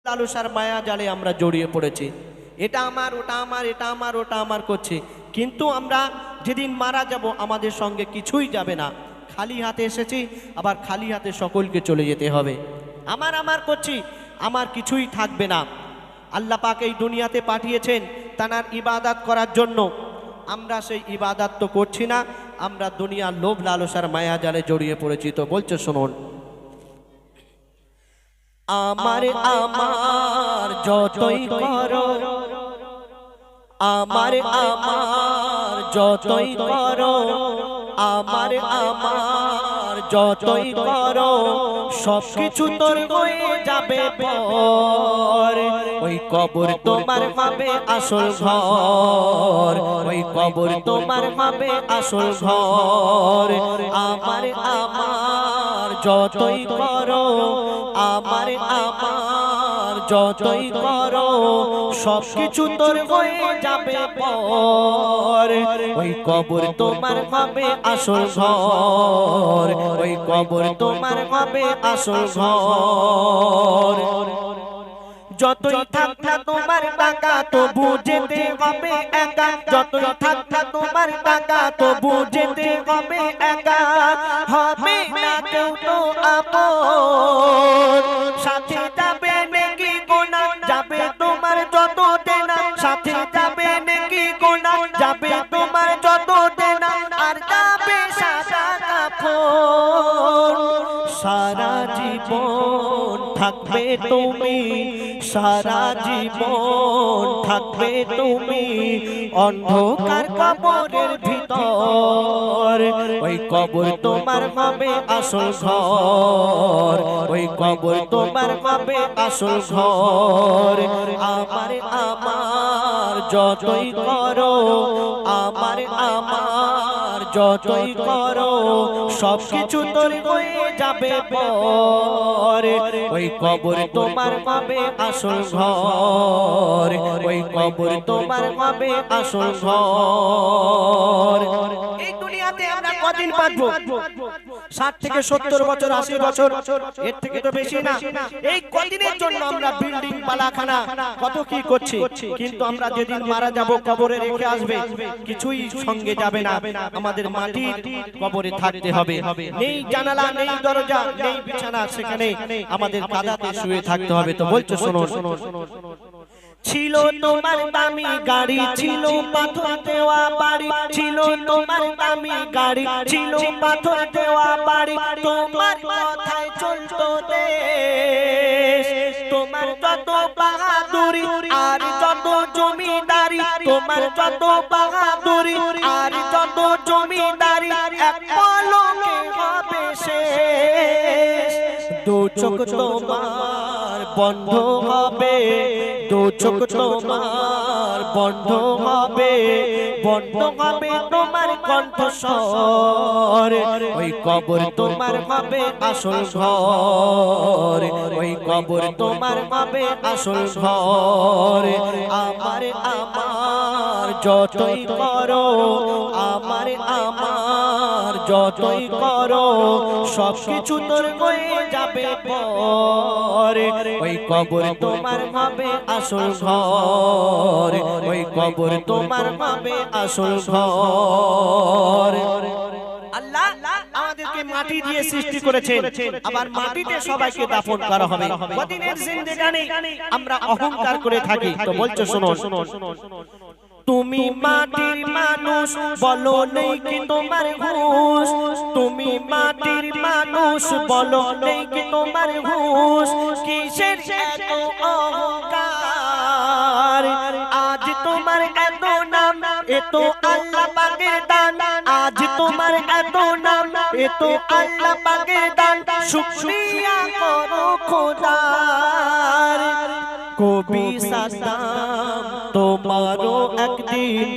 লালসার মায়া জালে আমরা জড়িয়ে পড়েছি। এটা আমার, ওটা আমার, এটা আমার, ওটা আমার করছে। কিন্তু আমরা যেদিন মারা যাব আমাদের সঙ্গে কিছুই যাবে না। খালি হাতে এসেছি, আবার খালি হাতে সকলকে চলে যেতে হবে। আমার আমার করছি, আমার কিছুই থাকবে না। আল্লাহ পাক এই দুনিয়াতে পাঠিয়েছেন তানার ইবাদত করার জন্য। আমরা সেই ইবাদত তো করছি না, আমরা দুনিয়ার লোভ লালসার মায়া জালে জড়িয়ে পড়েছি। তো বলছে শুনুন, আমার আমার যতই করো, আমার আমার যতই করো, আমার আমার যতই করো, সব কিছু তোর হয়ে যাবে পর। ওই কবর তোমার হবে আসল ঘর, ওই কবর তোমার হবে আসল ঘর। আমার আমার যতই করো, আমার আমার যতই করো, সব কিছু তোর হয়ে যাবে পর। ওই কবর তোমার হবে আসল ঘর, ওই কবর তোমার হবে আসল ঘর। যতই থাক না তোমার টাকা তবু যেতে হবে একা, যতই থাক না তোমার টাকা তবু যেতে হবে একা। হবে না কেউ তো আপন, সাথে যাবে নেকি গোনা, যাবে তোমার যত দেনা, সাথে যাবে নেকি গোনা, যাবে তোমার যত দেনা, আর যাবে সাদা কাফন। সারা জীবন থাকবে তুমি, সারা জীবন থাকবে তুমি অন্ধকার কবরের ভিতর। ওই কবর তোমার হবে আসল ঘর, ওই কবর তোমার হবে আসল ঘর। আমার আমার যতই করো, আমার আমার যতই করো, সব কিছু তোর হয়ে যাবে পর। ওই কবর তোমার হবে আসল ঘর, ওই কবর তোমার হবে আসল ঘর। এই দুনিয়াতে আমরা কদিন বাঁচবো? 60 থেকে 70 বছর, 80 বছর, এর থেকে তো বেশি না। এই কদিনের জন্য আমরা বিল্ডিং বালাখানা কত কি করছি, কিন্তু আমরা যেদিন মারা যাব কবরে রেখে আসবে, কিছুই সঙ্গে যাবে না। আমাদের মাটির কবরে থাকতে হবে। নেই জানালা, নেই দরজা, নেই বিছানা, সেখানে আমাদের কাদাতে শুয়ে থাকতে হবে। তো বলছো শোনো, ছিল তোমার দামি গাড়ি, ছিল পাথর দেওয়া বাড়ি, ছিল তোমার দামি গাড়ি, ছিল পাথর দেওয়া বাড়ি, তোমার কথায় চলতো দেশ। তোমার যত বাহাদুরি আর যত জমিদারি, তোমার যত বাহাদুরি আর যত জমিদারি, এক পলকে হবে শেষ। দু চোখ তোমার বন্ধ হবে, দু চোখ তোমার বন্ধ হবে, বন্ধ হবে তোমার কণ্ঠস্বর। ওই কবর তোমার হবে আসল ঘর, ওই কবর তোমার হবে আসল ঘর। আমার আমার যতই করো, আমার আমার যতই করো, সব কিছু তোর হয়ে যাবে পর। ওই কবর তোমার হবে আসল ঘর, ওই কবর তোমার হবে আসল ঘর। আল্লাহ আমাদেরকে মাটি দিয়ে সৃষ্টি করেছেন, আবার মাটিতে সবাইকে দাফন করা হবে। কদিনের জিন্দেগানি আমরা অহংকার করে থাকি। তো বলছো শোনো, তুমি মাটির মানুষ, বলো নেই কি তোমার হুঁশ, তুমি মাটির মানুষ, বলো নেই কি তোমার হুঁশ। কিসের এত অহংকার, আজ তোমার এত নাম, এ তো আল্লাহ পাকের দান। আজ তোমার এত নাম, এ তো আল্লাহ পাকের দান। শুকরিয়া করো খোদার। কবি সাদাম তোমারও একদিন,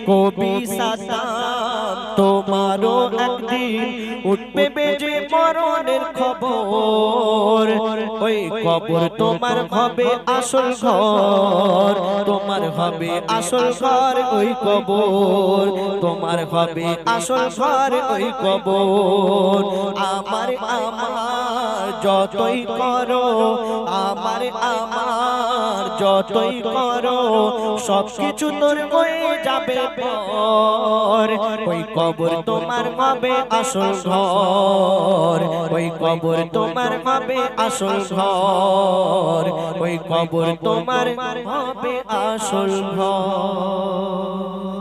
কবি সাদাম তোমারও একদিন উঠবে বেজে মরণের খবর। ওই কবর তোমার হবে আসল ঘর, তোমার হবে আসল ঘর ওই কবর, তোমার হবে আসল ঘর ওই কবর। আমার আমার যতই করো আমার যতই করো সবকিছু তোর হয়ে যাবে পর। ওই কবর তোমার হবে আসল ঘর, ওই কবর তোমার হবে আসল ঘর, ওই কবর তোমার হবে আসল ঘর।